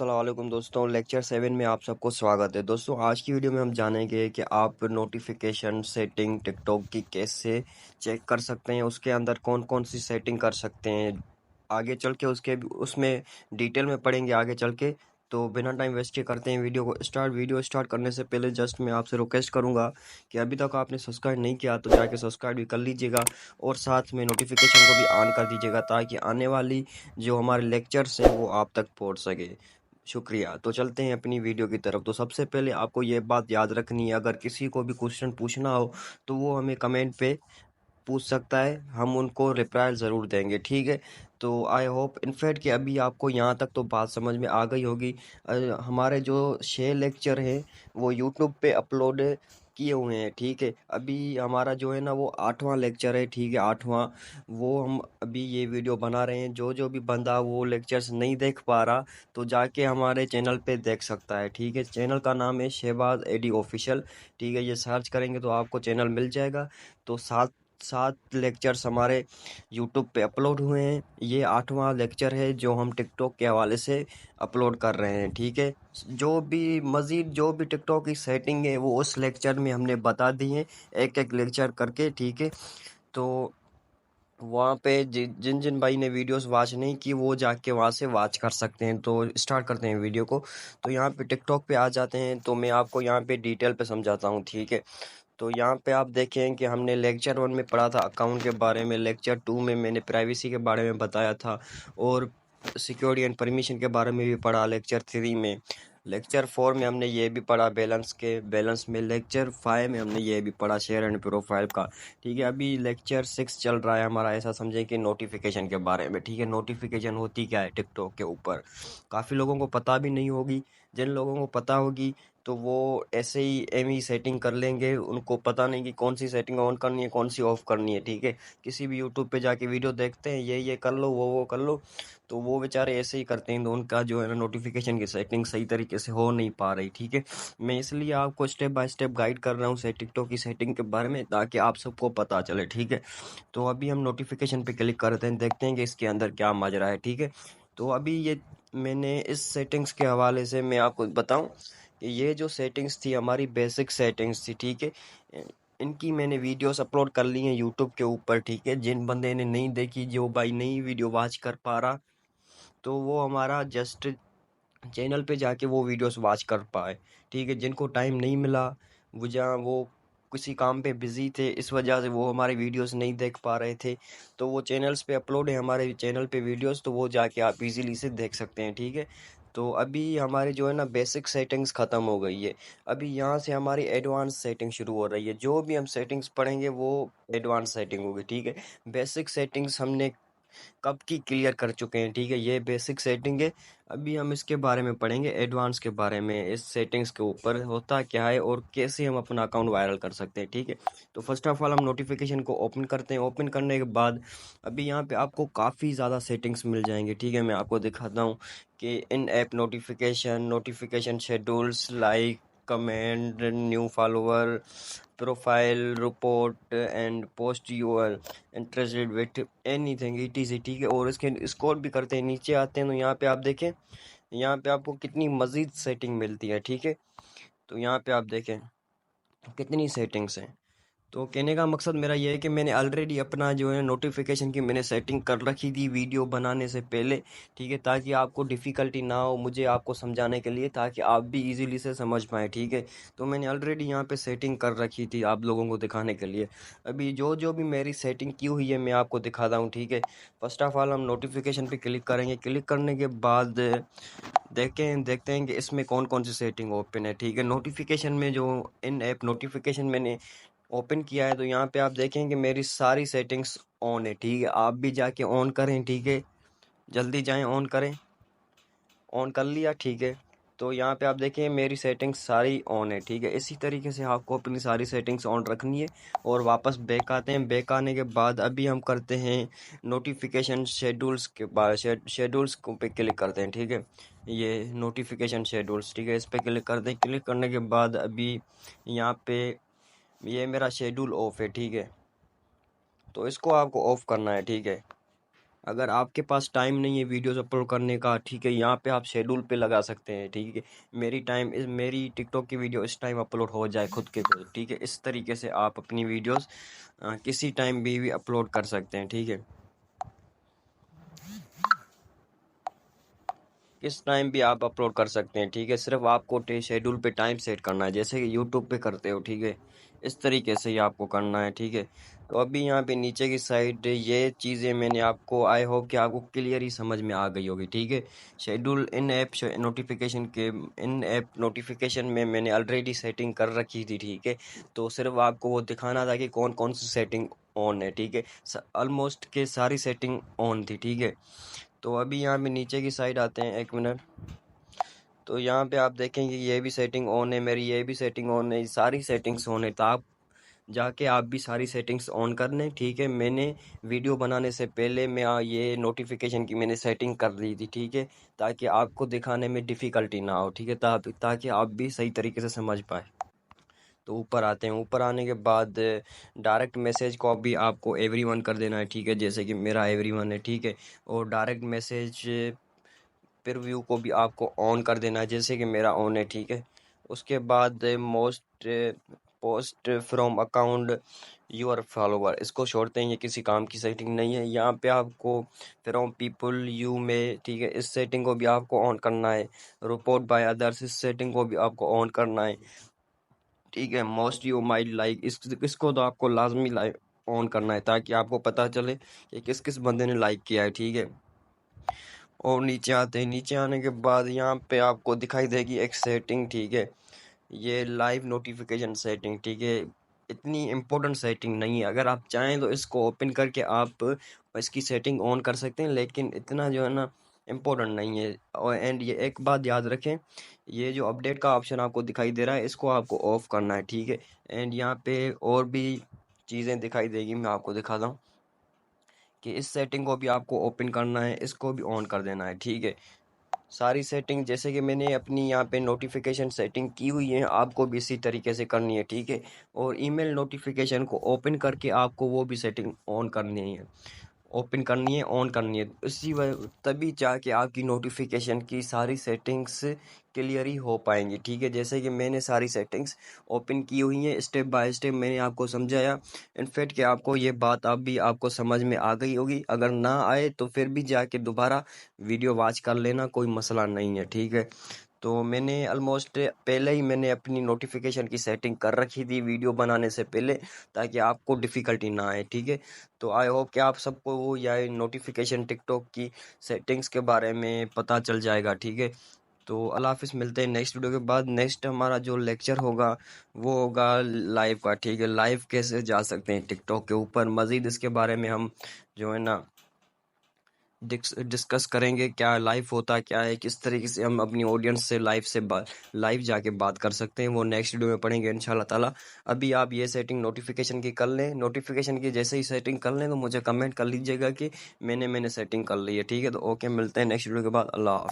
अस्सलाम वालेकुम दोस्तों, लेक्चर 7 में आप सबको स्वागत है। दोस्तों, आज की वीडियो में हम जानेंगे कि आप नोटिफिकेशन सेटिंग टिकटॉक की कैसे चेक कर सकते हैं, उसके अंदर कौन कौन सी सेटिंग कर सकते हैं। आगे चल के उसके उसमें डिटेल में पढ़ेंगे आगे चल के। तो बिना टाइम वेस्ट के करते हैं वीडियो स्टार्ट करने से पहले जस्ट मैं आपसे रिक्वेस्ट करूंगा कि अभी तक आपने सब्सक्राइब नहीं किया तो जाके सब्सक्राइब भी कर लीजिएगा और साथ में नोटिफिकेशन को भी ऑन कर दीजिएगा ताकि आने वाली जो हमारे लेक्चर्स हैं वो आप तक पहुंच सके। शुक्रिया। तो चलते हैं अपनी वीडियो की तरफ। तो सबसे पहले आपको ये बात याद रखनी है, अगर किसी को भी क्वेश्चन पूछना हो तो वो हमें कमेंट पे पूछ सकता है, हम उनको रिप्लाई ज़रूर देंगे, ठीक है। तो आई होप इनफैक्ट कि अभी आपको यहाँ तक तो बात समझ में आ गई होगी। हमारे जो 6 लेक्चर हैं वो यूट्यूब पे अपलोड किए हुए हैं, ठीक है। अभी हमारा जो है ना वो 8वां लेक्चर है, ठीक है, 8वां। वो हम अभी ये वीडियो बना रहे हैं। जो जो भी बंदा वो लेक्चर्स नहीं देख पा रहा तो जाके हमारे चैनल पे देख सकता है, ठीक है। चैनल का नाम है शहबाज एडी ऑफिशियल, ठीक है। ये सर्च करेंगे तो आपको चैनल मिल जाएगा। तो सात सात लेक्चर्स हमारे यूट्यूब पे अपलोड हुए हैं। ये 8वां लेक्चर है जो हम टिकटॉक के हवाले से अपलोड कर रहे हैं, ठीक है। जो भी मज़ीद जो भी टिकटॉक की सेटिंग है वो उस लेक्चर में हमने बता दी है, एक एक लेक्चर करके, ठीक है। तो वहाँ पे जिन जिन भाई ने वीडियोस वॉच नहीं की वो जाके वहाँ से वॉच कर सकते हैं। तो स्टार्ट करते हैं वीडियो को। तो यहाँ पे टिकटॉक पे आ जाते हैं, तो मैं आपको यहाँ पे डिटेल पे समझाता हूँ, ठीक है। तो यहाँ पे आप देखें कि हमने लेक्चर 1 में पढ़ा था अकाउंट के बारे में, लेक्चर 2 में मैंने प्राइवेसी के बारे में बताया था और सिक्योरिटी एंड परमिशन के बारे में भी पढ़ा लेक्चर 3 में। लेक्चर 4 में हमने ये भी पढ़ा बैलेंस में। लेक्चर 5 में हमने ये भी पढ़ा शेयर एंड प्रोफाइल का, ठीक है। अभी लेक्चर 6 चल रहा है हमारा, ऐसा समझें कि नोटिफिकेशन के बारे में, ठीक है। नोटिफिकेशन होती क्या है टिकटॉक के ऊपर, काफ़ी लोगों को पता भी नहीं होगी। जिन लोगों को पता होगी तो वो ऐसे ही एम ही सेटिंग कर लेंगे, उनको पता नहीं कि कौन सी सेटिंग ऑन करनी है कौन सी ऑफ करनी है, ठीक है। किसी भी यूट्यूब पे जाके वीडियो देखते हैं ये कर लो वो कर लो, तो वो बेचारे ऐसे ही करते हैं, तो उनका जो है ना नोटिफिकेशन की सेटिंग सही तरीके से हो नहीं पा रही, ठीक है। मैं इसलिए आपको स्टेप बाय स्टेप गाइड कर रहा हूँ टिकटॉक की सेटिंग के बारे में ताकि आप सबको पता चले, ठीक है। तो अभी हम नोटिफिकेशन पे क्लिक करते हैं, देखते हैं कि इसके अंदर क्या माजरा है, ठीक है। तो अभी ये मैंने इस सेटिंग्स के हवाले से मैं आपको बताऊं कि ये जो सेटिंग्स थी हमारी बेसिक सेटिंग्स थी, ठीक है। इनकी मैंने वीडियोस अपलोड कर ली हैं यूट्यूब के ऊपर, ठीक है। जिन बंदे ने नहीं देखी, जो भाई नई वीडियो वॉच कर पा रहा, तो वो हमारा जस्ट चैनल पे जाके वो वीडियोस वॉच कर पाए, ठीक है। जिनको टाइम नहीं मिला, वो जहाँ वो किसी काम पे बिजी थे, इस वजह से वो हमारे वीडियोस नहीं देख पा रहे थे, तो वो चैनल्स पे अपलोड है हमारे चैनल पे वीडियोस, तो वो जाके आप इजीली से देख सकते हैं, ठीक है। तो अभी हमारी जो है ना बेसिक सेटिंग्स ख़त्म हो गई है। अभी यहाँ से हमारी एडवांस सेटिंग शुरू हो रही है। जो भी हम सेटिंग्स पढ़ेंगे वो एडवांस सेटिंग होगी, ठीक है। बेसिक सेटिंग्स हमने कब की क्लियर कर चुके हैं, ठीक है। ये बेसिक सेटिंग है। अभी हम इसके बारे में पढ़ेंगे, एडवांस के बारे में, इस सेटिंग्स के ऊपर होता क्या है और कैसे हम अपना अकाउंट वायरल कर सकते हैं, ठीक है। तो फर्स्ट ऑफ ऑल हम नोटिफिकेशन को ओपन करते हैं। ओपन करने के बाद अभी यहाँ पे आपको काफ़ी ज़्यादा सेटिंग्स मिल जाएंगे, ठीक है। मैं आपको दिखाता हूँ कि in app notification schedules, like, comment, new follower, profile, report and post you're interested with anything ETC, ठीक है। और इसके स्कोर भी करते हैं, नीचे आते हैं तो यहाँ पे आप देखें, यहाँ पे आपको कितनी मज़ीद सेटिंग मिलती है, ठीक है। तो यहाँ पे आप देखें कितनी सेटिंग्स हैं। तो कहने का मकसद मेरा ये है कि मैंने ऑलरेडी अपना जो है नोटिफिकेशन की मैंने सेटिंग कर रखी थी वीडियो बनाने से पहले, ठीक है, ताकि आपको डिफ़िकल्टी ना हो मुझे आपको समझाने के लिए, ताकि आप भी इजीली से समझ पाएँ, ठीक है। तो मैंने ऑलरेडी यहाँ पे सेटिंग कर रखी थी आप लोगों को दिखाने के लिए। अभी जो जो भी मेरी सेटिंग की हुई है मैं आपको दिखाता हूँ, ठीक है। फर्स्ट ऑफ ऑल हम नोटिफिकेशन पे क्लिक करेंगे। क्लिक करने के बाद देखते हैं कि इसमें कौन कौन सी सेटिंग ओपन है, ठीक है। नोटिफिकेशन में जो इन ऐप नोटिफिकेशन मैंने ओपन किया है तो यहाँ पे आप देखें कि मेरी सारी सेटिंग्स ऑन है, ठीक है। आप भी जाके ऑन करें, ठीक है। जल्दी जाएं ऑन करें। ऑन कर लिया, ठीक है। तो यहाँ पे आप देखें मेरी सेटिंग्स सारी ऑन है, ठीक है। इसी तरीके से आपको अपनी सारी सेटिंग्स ऑन रखनी है और वापस बैक आते हैं। बैक आने के बाद अभी हम करते हैं नोटिफिकेशन शेड्यूल्स के बाद, शेड्यूल्स को पे क्लिक करते हैं, ठीक है। ये नोटिफिकेशन शेड्यूल्स, ठीक है, इस पे क्लिक कर दें। क्लिक करने के बाद अभी यहाँ पे ये मेरा शेड्यूल ऑफ है, ठीक है। तो इसको आपको ऑफ करना है, ठीक है। अगर आपके पास टाइम नहीं है वीडियोस अपलोड करने का, ठीक है, यहाँ पे आप शेड्यूल पे लगा सकते हैं, ठीक है, मेरी टिकटॉक की वीडियो इस टाइम अपलोड हो जाए खुद के खुद, ठीक है। इस तरीके से आप अपनी वीडियोस किसी टाइम भी अपलोड कर सकते हैं, ठीक है। किस टाइम भी आप अपलोड कर सकते हैं, ठीक है। सिर्फ आपको शेड्यूल पे टाइम सेट करना है, जैसे कि यूट्यूब पे करते हो, ठीक है। इस तरीके से ही आपको करना है, ठीक है। तो अभी यहाँ पे नीचे की साइड ये चीज़ें मैंने आपको, आई होप कि आपको क्लियर ही समझ में आ गई होगी, ठीक है। शेड्यूल इन ऐप नोटिफिकेशन में मैंने ऑलरेडी सेटिंग कर रखी थी, ठीक है। तो सिर्फ आपको वो दिखाना था कि कौन कौन सी सेटिंग ऑन है, ठीक है। ऑलमोस्ट के सारी सेटिंग ऑन थी, ठीक है। तो अभी यहाँ पे नीचे की साइड आते हैं, एक मिनट। तो यहाँ पे आप देखेंगे ये भी सेटिंग ऑन है मेरी, ये भी सेटिंग ऑन है, सारी सेटिंग्स ऑन है। तो आप जाके आप भी सारी सेटिंग्स ऑन कर लें, ठीक है। मैंने वीडियो बनाने से पहले मैं ये नोटिफिकेशन की मैंने सेटिंग कर ली थी, ठीक है, ताकि आपको दिखाने में डिफ़िकल्टी ना हो, ठीक है, ताकि आप भी सही तरीके से समझ पाए। तो ऊपर आते हैं, ऊपर आने के बाद डायरेक्ट मैसेज को भी आपको एवरीवन कर देना है, ठीक है, जैसे कि मेरा एवरीवन है, ठीक है। और डायरेक्ट मैसेज प्रीव्यू को भी आपको ऑन कर देना है, जैसे कि मेरा ऑन है, ठीक है। उसके बाद most post from account your follower, इसको छोड़ते हैं, ये किसी काम की सेटिंग नहीं है। यहाँ पे आपको फ्रॉम पीपल यू में, ठीक है, इस सेटिंग को भी आपको ऑन करना है। रिपोर्ट बाय अदर्स, इस सेटिंग को भी आपको ऑन करना है, ठीक है। मोस्ट यू माइट लाइक, इसको तो आपको लाजमी लाइक ऑन करना है, ताकि आपको पता चले कि किस किस बंदे ने लाइक किया है, ठीक है। और नीचे आते हैं, नीचे आने के बाद यहाँ पे आपको दिखाई देगी एक सेटिंग, ठीक है, ये लाइव नोटिफिकेशन सेटिंग, ठीक है। इतनी इम्पोर्टेंट सेटिंग नहीं है, अगर आप चाहें तो इसको ओपन करके आप इसकी सेटिंग ऑन कर सकते हैं, लेकिन इतना जो है ना इम्पोर्टेंट नहीं है। और एंड ये एक बात याद रखें, ये जो अपडेट का ऑप्शन आपको दिखाई दे रहा है, इसको आपको ऑफ करना है, ठीक है। एंड यहाँ पे और भी चीज़ें दिखाई देगी, मैं आपको दिखाता हूँ कि इस सेटिंग को भी आपको ओपन करना है, इसको भी ऑन कर देना है, ठीक है। सारी सेटिंग जैसे कि मैंने अपनी यहाँ पे नोटिफिकेशन सेटिंग की हुई है, आपको भी इसी तरीके से करनी है, ठीक है। और ईमेल नोटिफिकेशन को ओपन करके आपको वो भी सेटिंग ऑन करनी है, ओपन करनी है, ऑन करनी है। इसी वजह तभी जाके आपकी नोटिफिकेशन की सारी सेटिंग्स क्लियर ही हो पाएंगी, ठीक है। जैसे कि मैंने सारी सेटिंग्स ओपन की हुई हैं, स्टेप बाय स्टेप मैंने आपको समझाया। इनफैक्ट कि आपको ये बात अब भी आपको समझ में आ गई होगी, अगर ना आए तो फिर भी जाके दोबारा वीडियो वॉच कर लेना, कोई मसला नहीं है, ठीक है। तो मैंने ऑलमोस्ट पहले ही मैंने अपनी नोटिफिकेशन की सेटिंग कर रखी थी वीडियो बनाने से पहले, ताकि आपको डिफ़िकल्टी ना आए, ठीक है। तो आई होप कि आप सबको वो या नोटिफिकेशन टिकटॉक की सेटिंग्स के बारे में पता चल जाएगा, ठीक है। तो अल्लाह हाफिज़, मिलते हैं नेक्स्ट वीडियो के बाद। नेक्स्ट हमारा जो लेक्चर होगा वो होगा लाइव का, ठीक है। लाइव कैसे जा सकते हैं टिकटॉक के ऊपर, मज़ीद इसके बारे में हम जो है ना डिस्कस करेंगे, क्या लाइव होता क्या है, किस तरीके से हम अपनी ऑडियंस से लाइव जाके बात कर सकते हैं, वो नेक्स्ट वीडियो में पढ़ेंगे इंशाल्लाह ताला। अभी आप ये सेटिंग नोटिफिकेशन की कर लें, नोटिफिकेशन की जैसे ही सेटिंग कर लें तो मुझे कमेंट कर लीजिएगा कि मैंने सेटिंग कर ली है, ठीक है। तो ओके, मिलते हैं नेक्स्ट वीडियो के बाद। अल्लाह हाफ़िज़।